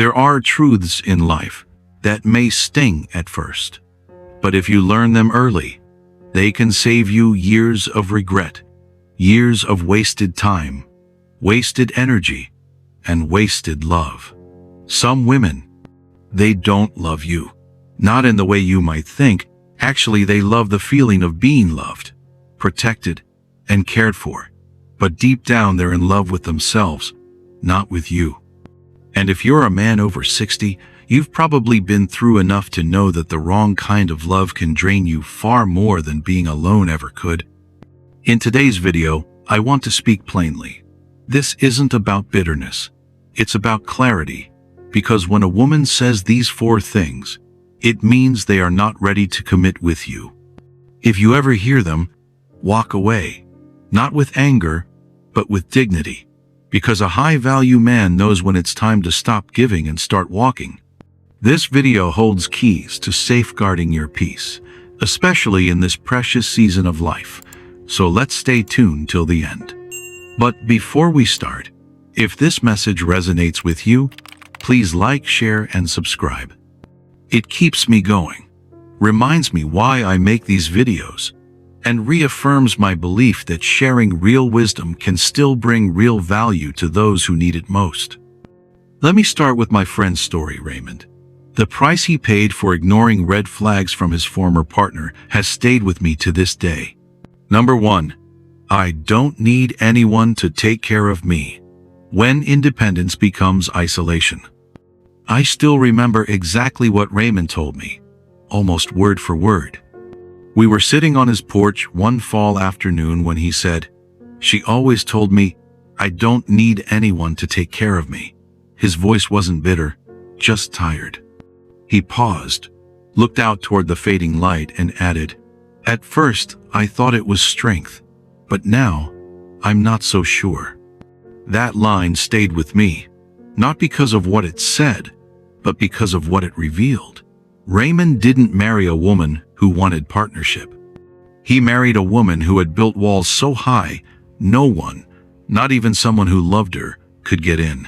There are truths in life that may sting at first, but if you learn them early, they can save you years of regret, years of wasted time, wasted energy, and wasted love. Some women, they don't love you. Not in the way you might think. Actually, they love the feeling of being loved, protected, and cared for. But deep down, they're in love with themselves, not with you. And if you're a man over 60, you've probably been through enough to know that the wrong kind of love can drain you far more than being alone ever could. In today's video, I want to speak plainly. This isn't about bitterness. It's about clarity. Because when a woman says these 4 things, it means they are not ready to commit with you. If you ever hear them, walk away. Not with anger, but with dignity. Because a high-value man knows when it's time to stop giving and start walking. This video holds keys to safeguarding your peace, especially in this precious season of life. So let's stay tuned till the end. But before we start, if this message resonates with you, please like, share, and subscribe. It keeps me going, reminds me why I make these videos, and reaffirms my belief that sharing real wisdom can still bring real value to those who need it most. Let me start with my friend's story, Raymond. The price he paid for ignoring red flags from his former partner has stayed with me to this day. Number 1. I don't need anyone to take care of me. When independence becomes isolation. I still remember exactly what Raymond told me, almost word for word. We were sitting on his porch one fall afternoon when he said, "She always told me, I don't need anyone to take care of me." His voice wasn't bitter, just tired. He paused, looked out toward the fading light, and added, "At first, I thought it was strength, but now, I'm not so sure." That line stayed with me, not because of what it said, but because of what it revealed. Raymond didn't marry a woman who wanted partnership. He married a woman who had built walls so high, no one, not even someone who loved her, could get in.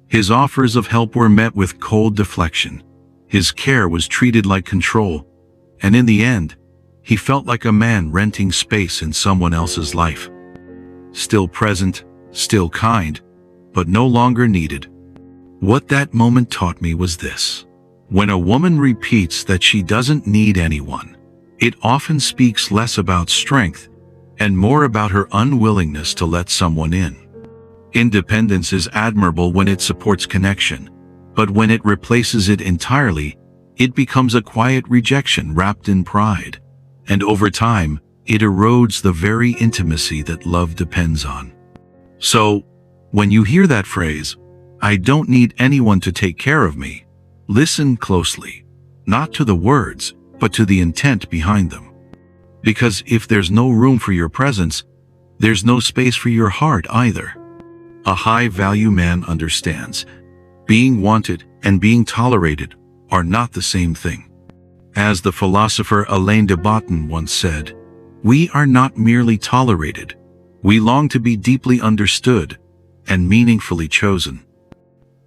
His offers of help were met with cold deflection. His care was treated like control, and in the end, he felt like a man renting space in someone else's life. Still present, still kind, but no longer needed. What that moment taught me was this. When a woman repeats that she doesn't need anyone, it often speaks less about strength and more about her unwillingness to let someone in. Independence is admirable when it supports connection, but when it replaces it entirely, it becomes a quiet rejection wrapped in pride. And over time, it erodes the very intimacy that love depends on. So, when you hear that phrase, "I don't need anyone to take care of me," listen closely, not to the words, but to the intent behind them. Because if there's no room for your presence, there's no space for your heart either. A high-value man understands being wanted and being tolerated are not the same thing. As the philosopher Alain de Botton once said, "We are not merely tolerated. We long to be deeply understood and meaningfully chosen."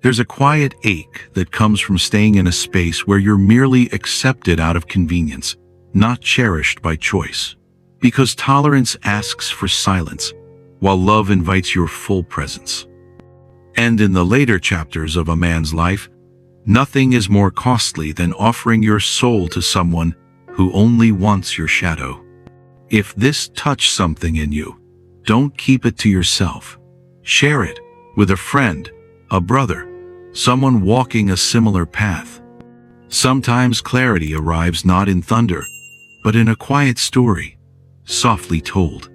There's a quiet ache that comes from staying in a space where you're merely accepted out of convenience, not cherished by choice. Because tolerance asks for silence, while love invites your full presence. And in the later chapters of a man's life, nothing is more costly than offering your soul to someone who only wants your shadow. If this touched something in you, don't keep it to yourself. Share it with a friend, a brother, someone walking a similar path. Sometimes clarity arrives not in thunder, but in a quiet story, softly told.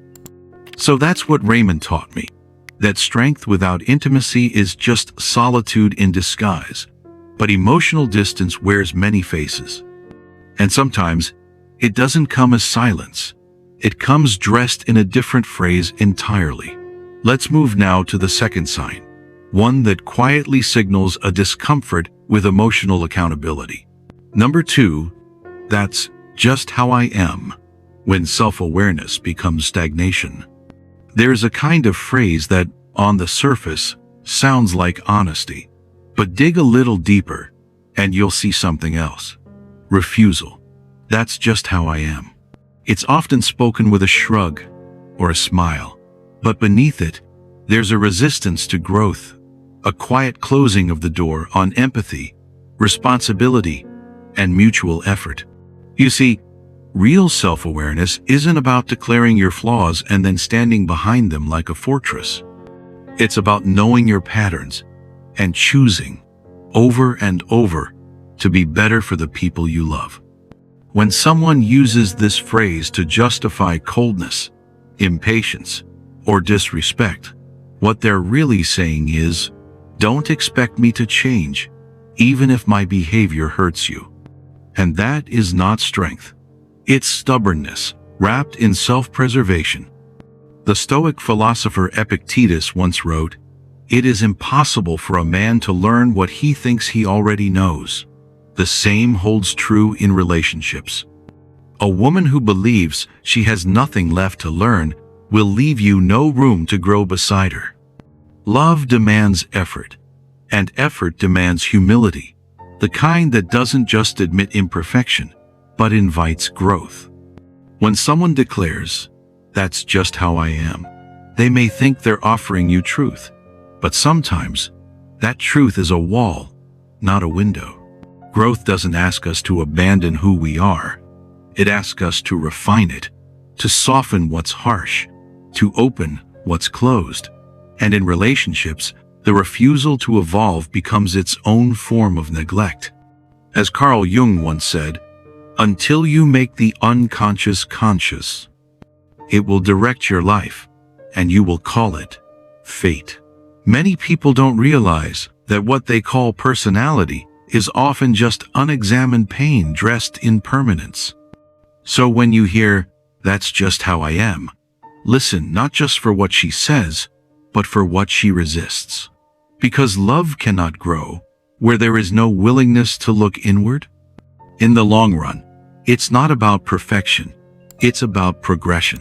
So that's what Raymond taught me, that strength without intimacy is just solitude in disguise, but emotional distance wears many faces. And sometimes, it doesn't come as silence. It comes dressed in a different phrase entirely. Let's move now to the second sign, one that quietly signals a discomfort with emotional accountability. Number 2, that's just how I am, when self-awareness becomes stagnation. There's a kind of phrase that, on the surface, sounds like honesty, But dig a little deeper, and you'll see something else. Refusal. That's just how I am. It's often spoken with a shrug or a smile, but beneath it, there's a resistance to growth, a quiet closing of the door on empathy, responsibility, and mutual effort. You see, real self-awareness isn't about declaring your flaws and then standing behind them like a fortress. It's about knowing your patterns and choosing, over and over, to be better for the people you love. When someone uses this phrase to justify coldness, impatience, or disrespect, what they're really saying is, don't expect me to change, even if my behavior hurts you. And that is not strength. It's stubbornness, wrapped in self-preservation. The Stoic philosopher Epictetus once wrote, "It is impossible for a man to learn what he thinks he already knows." The same holds true in relationships. A woman who believes she has nothing left to learn will leave you no room to grow beside her. Love demands effort, and effort demands humility, the kind that doesn't just admit imperfection, but invites growth. When someone declares, "That's just how I am," they may think they're offering you truth, but sometimes that truth is a wall, not a window. Growth doesn't ask us to abandon who we are. It asks us to refine it, to soften what's harsh, to open what's closed. And in relationships, the refusal to evolve becomes its own form of neglect. As Carl Jung once said, "Until you make the unconscious conscious, it will direct your life, and you will call it fate." Many people don't realize that what they call personality is often just unexamined pain dressed in permanence. So when you hear, "That's just how I am," listen not just for what she says, but for what she resists. Because love cannot grow where there is no willingness to look inward. In the long run, it's not about perfection, it's about progression.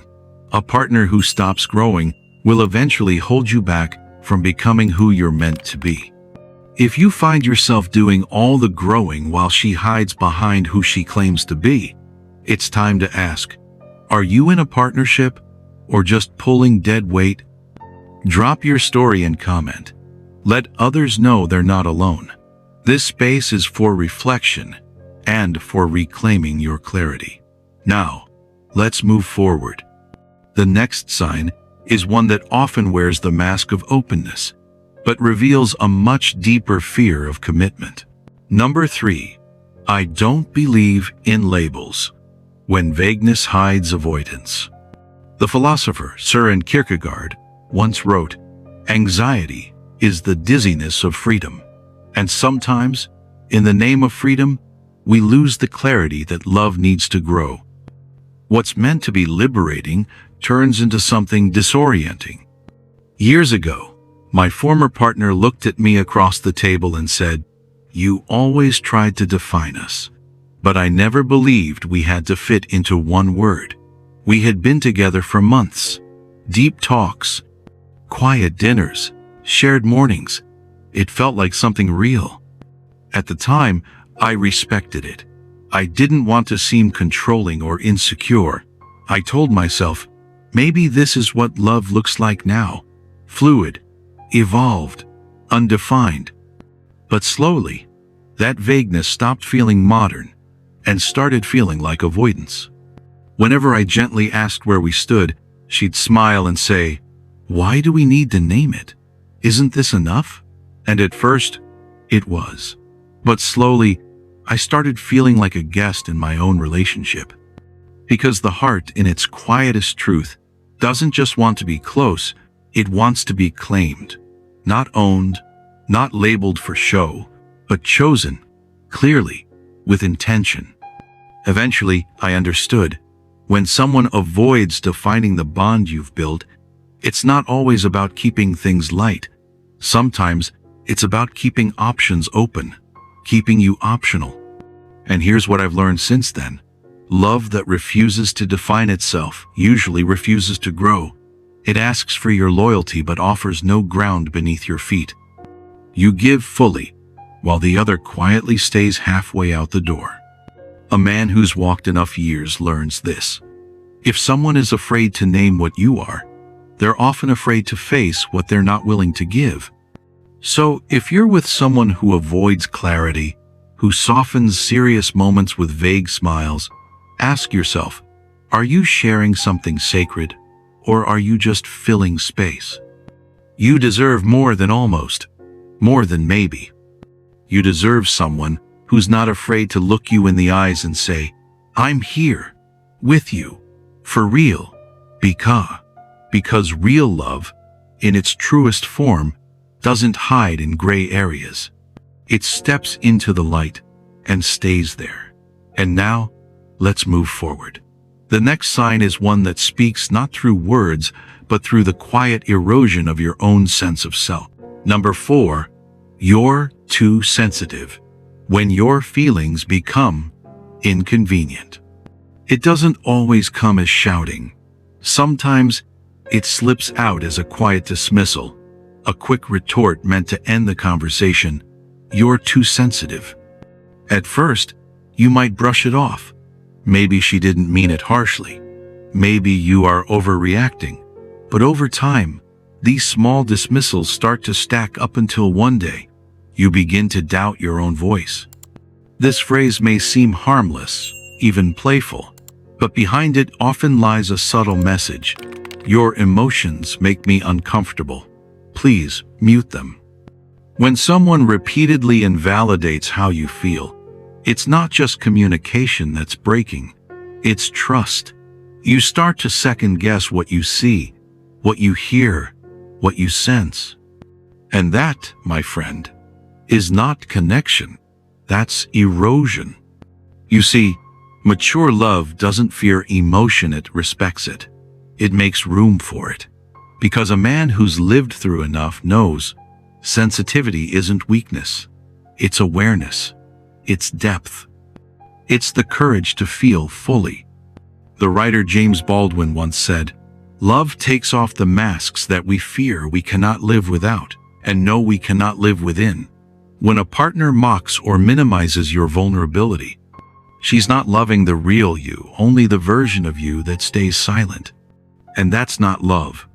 A partner who stops growing will eventually hold you back from becoming who you're meant to be. If you find yourself doing all the growing while she hides behind who she claims to be, it's time to ask, are you in a partnership or just pulling dead weight? Drop your story and comment. Let others know they're not alone. This space is for reflection and for reclaiming your clarity. Now, let's move forward. The next sign is one that often wears the mask of openness, but reveals a much deeper fear of commitment. Number 3, I don't believe in labels. When vagueness hides avoidance. The philosopher Søren Kierkegaard once wrote, "Anxiety is the dizziness of freedom." And sometimes, in the name of freedom, we lose the clarity that love needs to grow. What's meant to be liberating turns into something disorienting. Years ago, my former partner looked at me across the table and said, "You always tried to define us." But I never believed we had to fit into one word. We had been together for months. Deep talks, quiet dinners, shared mornings. It felt like something real. At the time, I respected it. I didn't want to seem controlling or insecure. I told myself, maybe this is what love looks like now. Fluid, evolved, undefined. But slowly, that vagueness stopped feeling modern and started feeling like avoidance. Whenever I gently asked where we stood, she'd smile and say, "Why do we need to name it? Isn't this enough?" And at first, it was. But slowly, I started feeling like a guest in my own relationship. Because the heart, in its quietest truth, doesn't just want to be close, it wants to be claimed. Not owned, not labeled for show, but chosen, clearly, with intention. Eventually, I understood. When someone avoids defining the bond you've built, it's not always about keeping things light. Sometimes, it's about keeping options open, keeping you optional. And here's what I've learned since then. Love that refuses to define itself usually refuses to grow. It asks for your loyalty but offers no ground beneath your feet. You give fully, while the other quietly stays halfway out the door. A man who's walked enough years learns this. If someone is afraid to name what you are, they're often afraid to face what they're not willing to give. So, if you're with someone who avoids clarity, who softens serious moments with vague smiles, ask yourself, are you sharing something sacred, or are you just filling space? You deserve more than almost, more than maybe. You deserve someone who's not afraid to look you in the eyes and say, I'm here, with you, for real, because real love, in its truest form, doesn't hide in gray areas. It steps into the light and stays there. And now, let's move forward. The next sign is one that speaks not through words, but through the quiet erosion of your own sense of self. Number 4, you're too sensitive. When your feelings become inconvenient. It doesn't always come as shouting. Sometimes it slips out as a quiet dismissal, a quick retort meant to end the conversation. You're too sensitive. At first, you might brush it off. Maybe she didn't mean it harshly. Maybe you are overreacting. But over time, these small dismissals start to stack up until one day, you begin to doubt your own voice. This phrase may seem harmless, even playful, but behind it often lies a subtle message. Your emotions make me uncomfortable. Please mute them. When someone repeatedly invalidates how you feel, it's not just communication that's breaking, it's trust. You start to second-guess what you see, what you hear, what you sense. And that, my friend, is not connection. That's erosion. You see, mature love doesn't fear emotion, it respects it. It makes room for it. Because a man who's lived through enough knows sensitivity isn't weakness. It's awareness. It's depth. It's the courage to feel fully. The writer James Baldwin once said, "Love takes off the masks that we fear we cannot live without, and know we cannot live within." When a partner mocks or minimizes your vulnerability, she's not loving the real you, only the version of you that stays silent. And that's not love.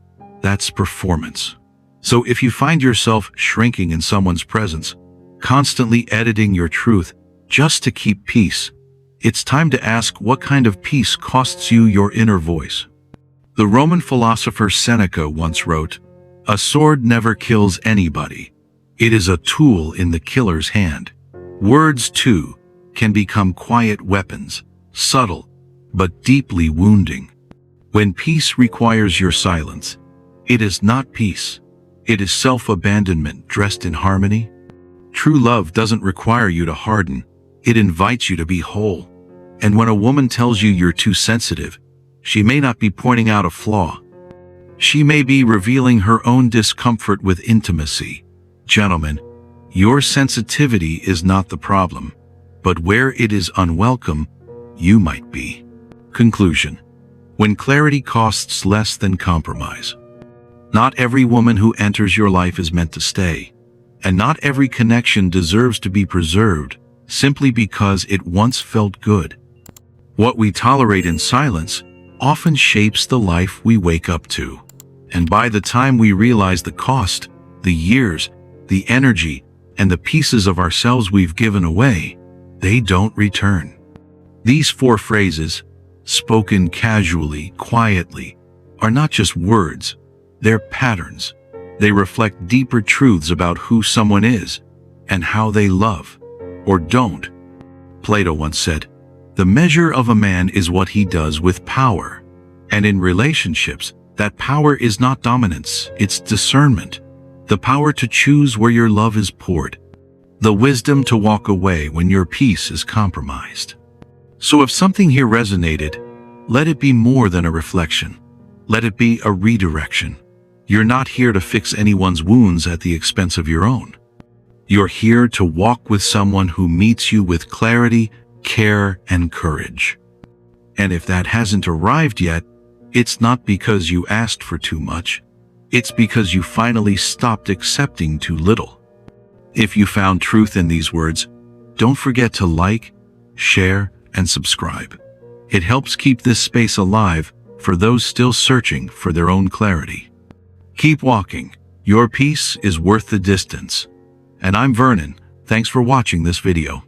That's performance. So if you find yourself shrinking in someone's presence, constantly editing your truth just to keep peace, it's time to ask what kind of peace costs you your inner voice. The Roman philosopher Seneca once wrote, "A sword never kills anybody. It is a tool in the killer's hand." Words, too, can become quiet weapons, subtle, but deeply wounding. When peace requires your silence, it is not peace. It is self-abandonment dressed in harmony. True love doesn't require you to harden. It invites you to be whole. And when a woman tells you you're too sensitive, she may not be pointing out a flaw. She may be revealing her own discomfort with intimacy. Gentlemen, your sensitivity is not the problem, but where it is unwelcome, you might be. Conclusion. When clarity costs less than compromise. Not every woman who enters your life is meant to stay, and not every connection deserves to be preserved simply because it once felt good. What we tolerate in silence often shapes the life we wake up to. And by the time we realize the cost, the years, the energy, and the pieces of ourselves we've given away, they don't return. These 4 phrases, spoken casually, quietly, are not just words, they're patterns. They reflect deeper truths about who someone is and how they love, or don't. Plato once said, "The measure of a man is what he does with power." And in relationships, that power is not dominance, it's discernment. The power to choose where your love is poured. The wisdom to walk away when your peace is compromised. So if something here resonated, let it be more than a reflection. Let it be a redirection. You're not here to fix anyone's wounds at the expense of your own. You're here to walk with someone who meets you with clarity, care, and courage. And if that hasn't arrived yet, it's not because you asked for too much. It's because you finally stopped accepting too little. If you found truth in these words, don't forget to like, share, and subscribe. It helps keep this space alive for those still searching for their own clarity. Keep walking. Your peace is worth the distance. And I'm Vernon. Thanks for watching this video.